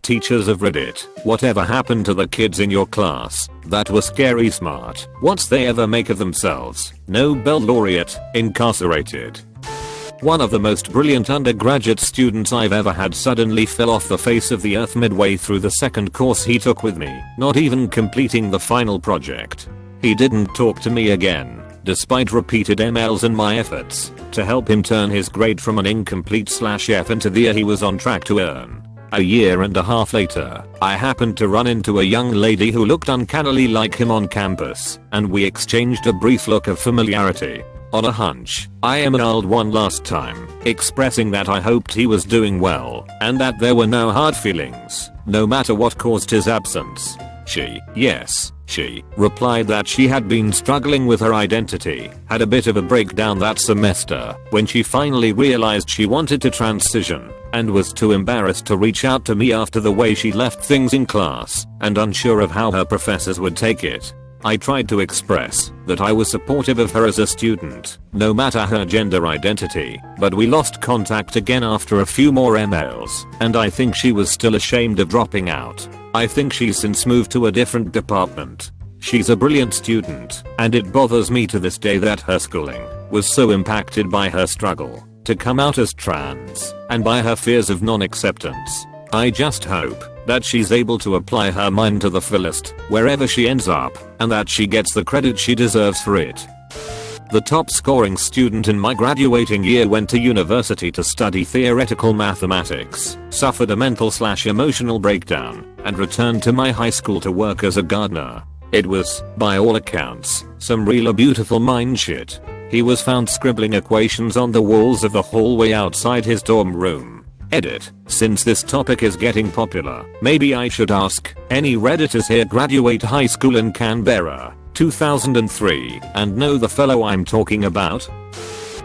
Teachers of Reddit, whatever happened to the kids in your class that were scary smart? What's they ever make of themselves? Nobel laureate, incarcerated. One of the most brilliant undergraduate students I've ever had suddenly fell off the face of the earth midway through the second course he took with me, not even completing the final project. He didn't talk to me again, despite repeated emails and my efforts to help him turn his grade from an incomplete/F into the A he was on track to earn. A year and a half later, I happened to run into a young lady who looked uncannily like him on campus, and we exchanged a brief look of familiarity. On a hunch, I emailed one last time, expressing that I hoped he was doing well, and that there were no hard feelings, no matter what caused his absence. She replied that she had been struggling with her identity, had a bit of a breakdown that semester when she finally realized she wanted to transition, and was too embarrassed to reach out to me after the way she left things in class, and unsure of how her professors would take it. I tried to express that I was supportive of her as a student, no matter her gender identity, but we lost contact again after a few more emails, and I think she was still ashamed of dropping out. I think she's since moved to a different department. She's a brilliant student, and it bothers me to this day that her schooling was so impacted by her struggle to come out as trans, and by her fears of non-acceptance. I just hope that she's able to apply her mind to the fullest wherever she ends up, and that she gets the credit she deserves for it. The top scoring student in my graduating year went to university to study theoretical mathematics, suffered a mental/emotional breakdown, and returned to my high school to work as a gardener. It was, by all accounts, some really beautiful mind shit. He was found scribbling equations on the walls of the hallway outside his dorm room. Edit. Since this topic is getting popular, maybe I should ask, any Redditors here graduate high school in Canberra, 2003, and know the fellow I'm talking about?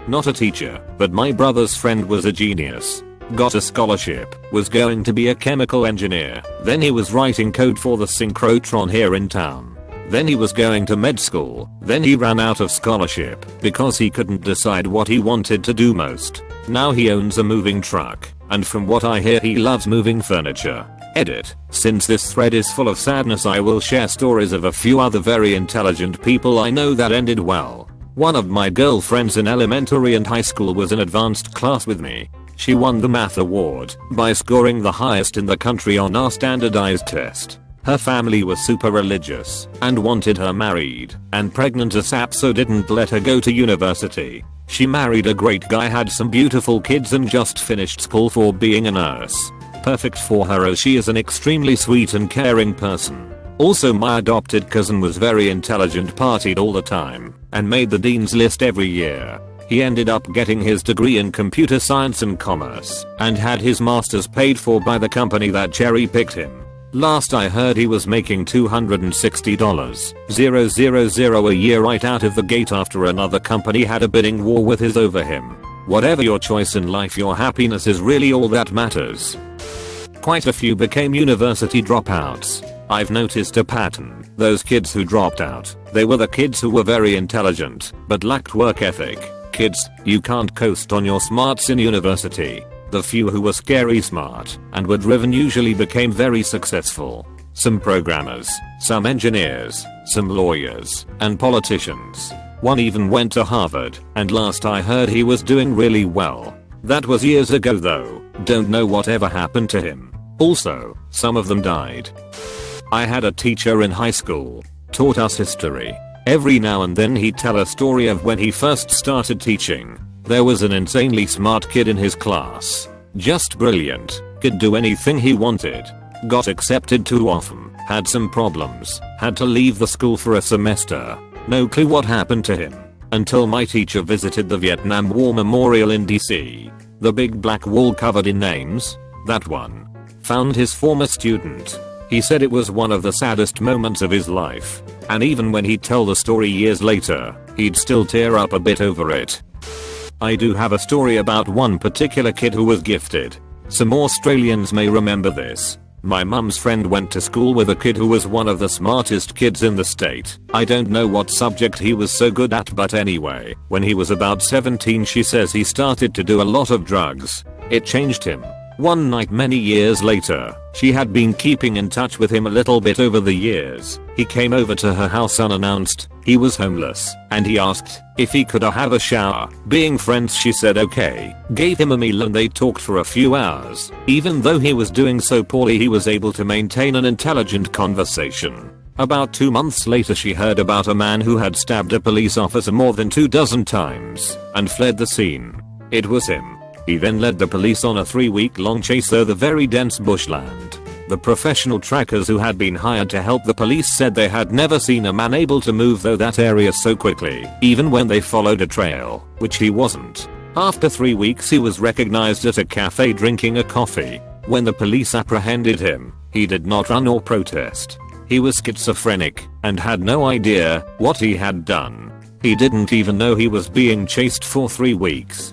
Not a teacher, but my brother's friend was a genius. Got a scholarship, was going to be a chemical engineer, then he was writing code for the synchrotron here in town. Then he was going to med school, then he ran out of scholarship because he couldn't decide what he wanted to do most. Now he owns a moving truck, and from what I hear he loves moving furniture. Edit. Since this thread is full of sadness, I will share stories of a few other very intelligent people I know that ended well. One of my girlfriends in elementary and high school was in advanced class with me. She won the math award by scoring the highest in the country on our standardized test. Her family was super religious and wanted her married and pregnant ASAP, so didn't let her go to university. She married a great guy, had some beautiful kids, and just finished school for being a nurse. Perfect for her as she is an extremely sweet and caring person. Also, my adopted cousin was very intelligent, partied all the time, and made the dean's list every year. He ended up getting his degree in computer science and commerce, and had his master's paid for by the company that cherry-picked him. Last I heard he was making $260,000 a year right out of the gate after another company had a bidding war with his over him. Whatever your choice in life, your happiness is really all that matters. Quite a few became university dropouts. I've noticed a pattern. Those kids who dropped out, they were the kids who were very intelligent, but lacked work ethic. Kids, you can't coast on your smarts in university. The few who were scary smart and were driven usually became very successful. Some programmers, some engineers, some lawyers, and politicians. One even went to Harvard, and last I heard he was doing really well. That was years ago though, don't know whatever happened to him. Also, some of them died. I had a teacher in high school, taught us history. Every now and then he'd tell a story of when he first started teaching. There was an insanely smart kid in his class. Just brilliant, could do anything he wanted. Got accepted too often, had some problems, had to leave the school for a semester. No clue what happened to him. Until my teacher visited the Vietnam War Memorial in DC. The big black wall covered in names. That one. Found his former student. He said it was one of the saddest moments of his life. And even when he'd tell the story years later, he'd still tear up a bit over it. I do have a story about one particular kid who was gifted. Some Australians may remember this. My mum's friend went to school with a kid who was one of the smartest kids in the state. I don't know what subject he was so good at, but anyway, when he was about 17 she says he started to do a lot of drugs. It changed him. One night many years later, she had been keeping in touch with him a little bit over the years. He came over to her house unannounced. He was homeless, and he asked if he could have a shower. Being friends, she said okay, gave him a meal, and they talked for a few hours. Even though he was doing so poorly, he was able to maintain an intelligent conversation. About 2 months later, she heard about a man who had stabbed a police officer more than 24 times and fled the scene. It was him. He then led the police on a 3-week-long chase through the very dense bushland. The professional trackers who had been hired to help the police said they had never seen a man able to move through that area so quickly, even when they followed a trail, which he wasn't. After 3 weeks, he was recognized at a cafe drinking a coffee. When the police apprehended him, he did not run or protest. He was schizophrenic and had no idea what he had done. He didn't even know he was being chased for 3 weeks.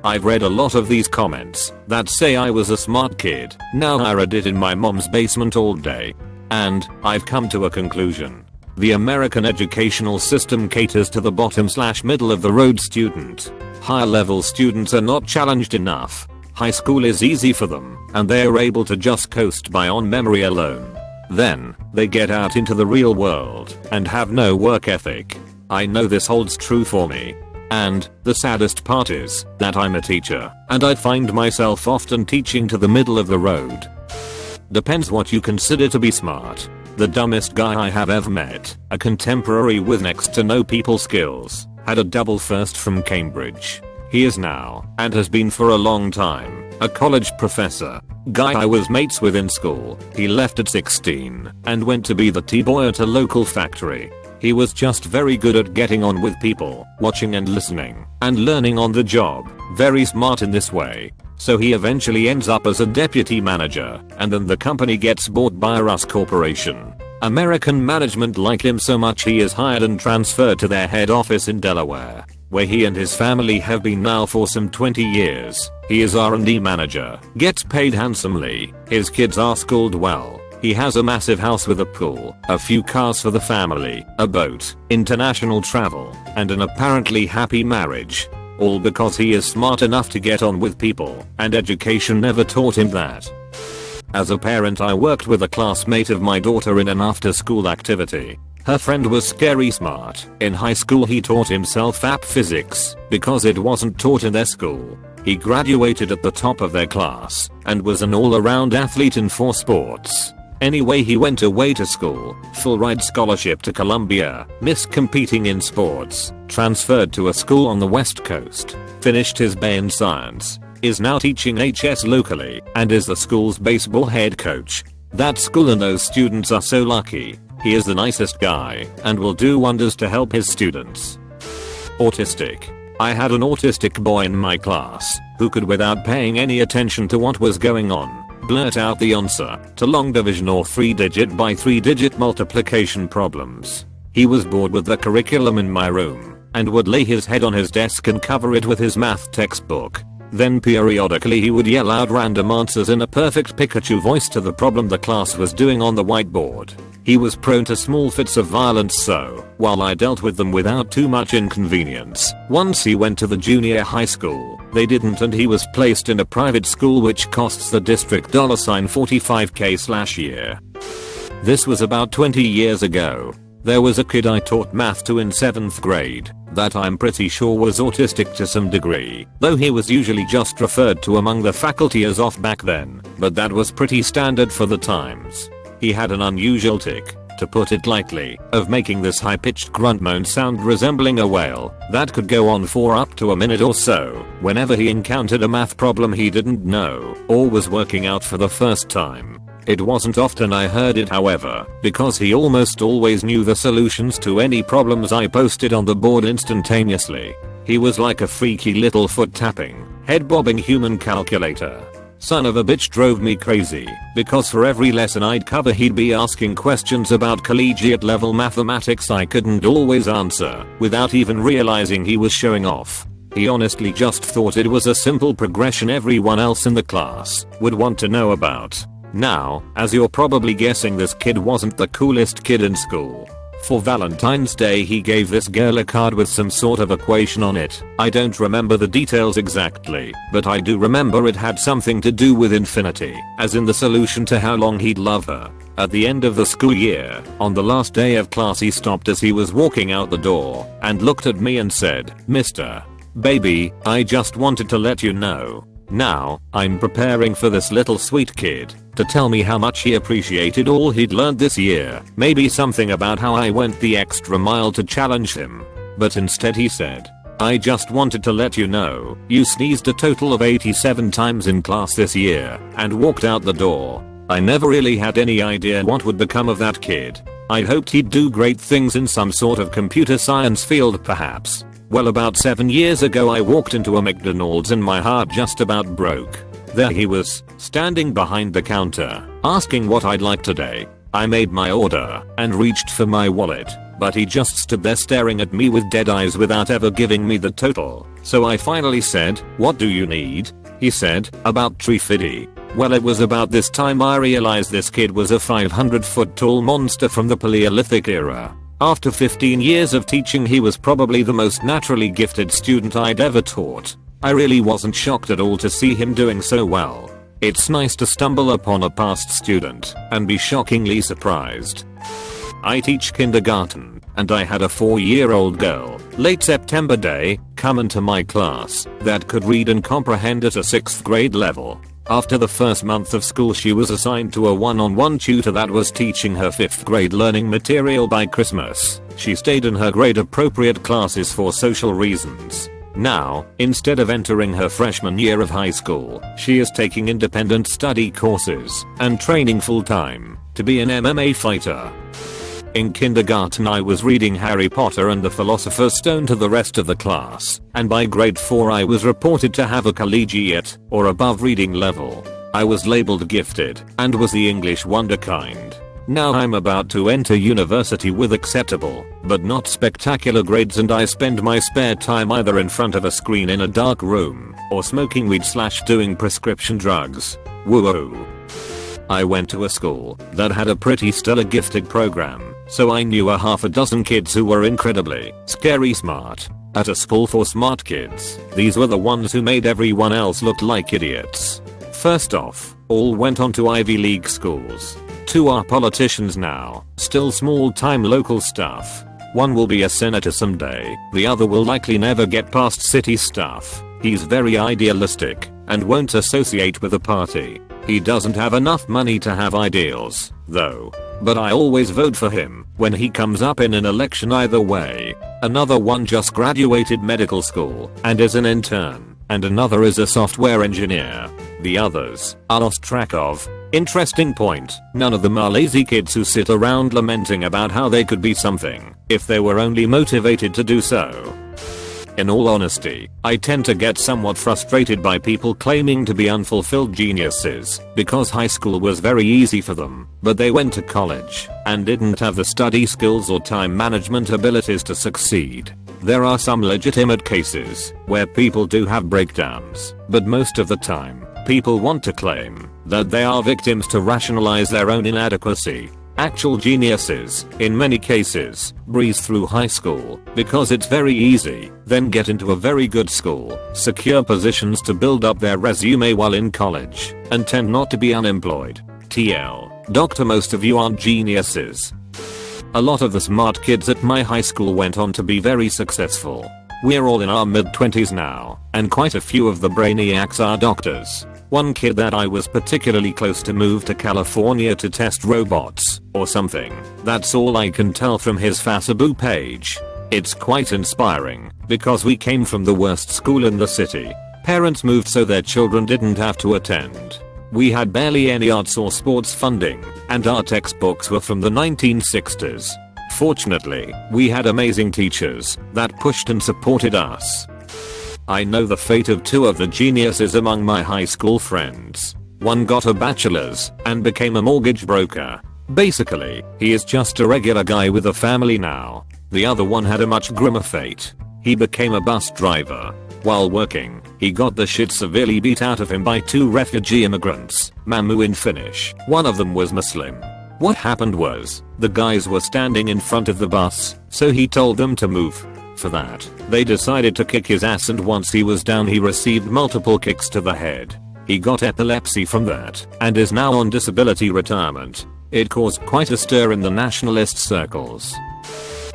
I've read a lot of these comments that say I was a smart kid. Now I read it in my mom's basement all day. And I've come to a conclusion. The American educational system caters to the bottom/middle of the road student. Higher level students are not challenged enough. High school is easy for them, and they are able to just coast by on memory alone. Then, they get out into the real world and have no work ethic. I know this holds true for me. And the saddest part is that I'm a teacher, and I find myself often teaching to the middle of the road. Depends what you consider to be smart. The dumbest guy I have ever met, a contemporary with next to no people skills, had a double first from Cambridge. He is now, and has been for a long time, a college professor. Guy I was mates with in school. He left at 16 and went to be the T-boy at a local factory. He was just very good at getting on with people, watching and listening, and learning on the job. Very smart in this way. So he eventually ends up as a deputy manager, and then the company gets bought by a Rus corporation. American management like him so much he is hired and transferred to their head office in Delaware, where he and his family have been now for some 20 years. He is R&D manager, gets paid handsomely, his kids are schooled well. He has a massive house with a pool, a few cars for the family, a boat, international travel, and an apparently happy marriage. All because he is smart enough to get on with people, and education never taught him that. As a parent, I worked with a classmate of my daughter in an after-school activity. Her friend was scary smart. In high school he taught himself app physics, because it wasn't taught in their school. He graduated at the top of their class, and was an all-around athlete in 4 sports. Anyway, he went away to school, full ride scholarship to Columbia, missed competing in sports, transferred to a school on the West Coast, finished his BA in science, is now teaching HS locally, and is the school's baseball head coach. That school and those students are so lucky. He is the nicest guy, and will do wonders to help his students. Autistic. I had an autistic boy in my class, who could, without paying any attention to what was going on, blurt out the answer to long division or 3-digit by 3-digit multiplication problems. He was bored with the curriculum in my room, and would lay his head on his desk and cover it with his math textbook. Then periodically he would yell out random answers in a perfect Pikachu voice to the problem the class was doing on the whiteboard. He was prone to small fits of violence, so, while I dealt with them without too much inconvenience, once he went to the junior high school, they didn't, and he was placed in a private school which costs the district $45k/year. This was about 20 years ago. There was a kid I taught math to in 7th grade that I'm pretty sure was autistic to some degree, though he was usually just referred to among the faculty as off back then, but that was pretty standard for the times. He had an unusual tick, to put it lightly, of making this high-pitched grunt moan sound resembling a whale that could go on for up to a minute or so whenever he encountered a math problem he didn't know or was working out for the first time. It wasn't often I heard it, however, because he almost always knew the solutions to any problems I posted on the board instantaneously. He was like a freaky little foot-tapping, head-bobbing human calculator. Son of a bitch drove me crazy, because for every lesson I'd cover he'd be asking questions about collegiate level mathematics I couldn't always answer, without even realizing he was showing off. He honestly just thought it was a simple progression everyone else in the class would want to know about. Now, as you're probably guessing, this kid wasn't the coolest kid in school. For Valentine's Day he gave this girl a card with some sort of equation on it. I don't remember the details exactly, but I do remember it had something to do with infinity, as in the solution to how long he'd love her. At the end of the school year, on the last day of class, he stopped as he was walking out the door and looked at me and said, "Mr. Baby, I just wanted to let you know. Now, I'm preparing for this little sweet kid to tell me how much he appreciated all he'd learned this year. Maybe something about how I went the extra mile to challenge him." But instead he said, "I just wanted to let you know, you sneezed a total of 87 times in class this year," and walked out the door. I never really had any idea what would become of that kid. I hoped he'd do great things in some sort of computer science field perhaps. Well, about 7 years ago I walked into a McDonald's and my heart just about broke. There he was, standing behind the counter, asking what I'd like today. I made my order and reached for my wallet, but he just stood there staring at me with dead eyes without ever giving me the total. So I finally said, "What do you need?" He said, "About 350. Well, it was about this time I realized this kid was a 500-foot tall monster from the Paleolithic era. After 15 years of teaching, he was probably the most naturally gifted student I'd ever taught. I really wasn't shocked at all to see him doing so well. It's nice to stumble upon a past student and be shockingly surprised. I teach kindergarten, and I had a 4-year-old girl, late September day, come into my class that could read and comprehend at a 6th grade level. After the first month of school, she was assigned to a one-on-one tutor that was teaching her 5th grade learning material by Christmas. She stayed in her grade appropriate classes for social reasons. Now, instead of entering her freshman year of high school, she is taking independent study courses and training full-time to be an MMA fighter. In kindergarten I was reading Harry Potter and the Philosopher's Stone to the rest of the class, and by grade 4 I was reported to have a collegiate or above reading level. I was labeled gifted and was the English wonderkind. Now I'm about to enter university with acceptable but not spectacular grades, and I spend my spare time either in front of a screen in a dark room or smoking weed / doing prescription drugs. Woo-woo. I went to a school that had a pretty stellar gifted program, so I knew a half a dozen kids who were incredibly scary smart. At a school for smart kids, these were the ones who made everyone else look like idiots. First off, all went on to Ivy League schools. 2 are politicians now, still small-time local stuff. One will be a senator someday, the other will likely never get past city stuff. He's very idealistic and won't associate with a party. He doesn't have enough money to have ideals, though. But I always vote for him when he comes up in an election either way. Another one just graduated medical school and is an intern, and another is a software engineer. The others are lost track of. Interesting point, none of them are lazy kids who sit around lamenting about how they could be something if they were only motivated to do so. In all honesty, I tend to get somewhat frustrated by people claiming to be unfulfilled geniuses because high school was very easy for them, but they went to college and didn't have the study skills or time management abilities to succeed. There are some legitimate cases where people do have breakdowns, but most of the time, people want to claim that they are victims to rationalize their own inadequacy. Actual geniuses, in many cases, breeze through high school because it's very easy, then get into a very good school, secure positions to build up their resume while in college, and tend not to be unemployed. TL. Doctor, most of you aren't geniuses. A lot of the smart kids at my high school went on to be very successful. We're all in our mid-20s now, and quite a few of the brainiacs are doctors. One kid that I was particularly close to moved to California to test robots, or something. That's all I can tell from his Facebook page. It's quite inspiring, because we came from the worst school in the city. Parents moved so their children didn't have to attend. We had barely any arts or sports funding, and our textbooks were from the 1960s. Fortunately, we had amazing teachers that pushed and supported us. I know the fate of 2 of the geniuses among my high school friends. One got a bachelor's and became a mortgage broker. Basically, he is just a regular guy with a family now. The other one had a much grimmer fate. He became a bus driver. While working, he got the shit severely beat out of him by 2 refugee immigrants, Mamu in Finnish. One of them was Muslim. What happened was, the guys were standing in front of the bus, so he told them to move. For that, they decided to kick his ass, and once he was down he received multiple kicks to the head. He got epilepsy from that, and is now on disability retirement. It caused quite a stir in the nationalist circles.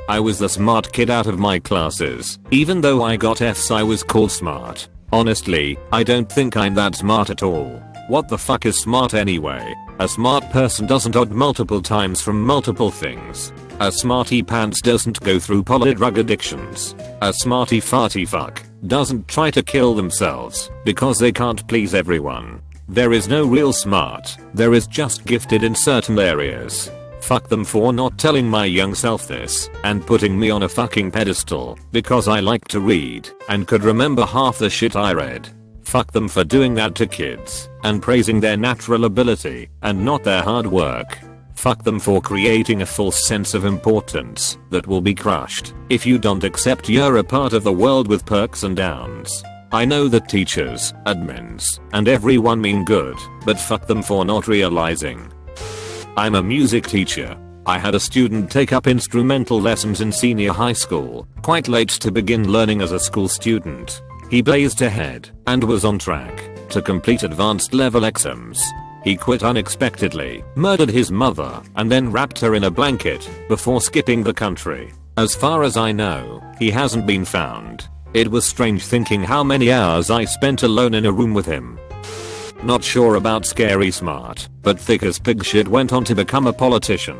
I was the smart kid out of my classes. Even though I got F's, I was called smart. Honestly, I don't think I'm that smart at all. What the fuck is smart anyway? A smart person doesn't odd multiple times from multiple things. A smarty pants doesn't go through poly drug addictions. A smarty farty fuck doesn't try to kill themselves because they can't please everyone. There is no real smart, there is just gifted in certain areas. Fuck them for not telling my young self this and putting me on a fucking pedestal because I like to read and could remember half the shit I read. Fuck them for doing that to kids and praising their natural ability and not their hard work. Fuck them for creating a false sense of importance that will be crushed if you don't accept you're a part of the world with perks and downs. I know that teachers, admins, and everyone mean good, but fuck them for not realizing. I'm a music teacher. I had a student take up instrumental lessons in senior high school, quite late to begin learning as a school student. He blazed ahead and was on track to complete advanced level exams. He quit unexpectedly, murdered his mother, and then wrapped her in a blanket before skipping the country. As far as I know, he hasn't been found. It was strange thinking how many hours I spent alone in a room with him. Not sure about Scary Smart, but thick as pig shit went on to become a politician.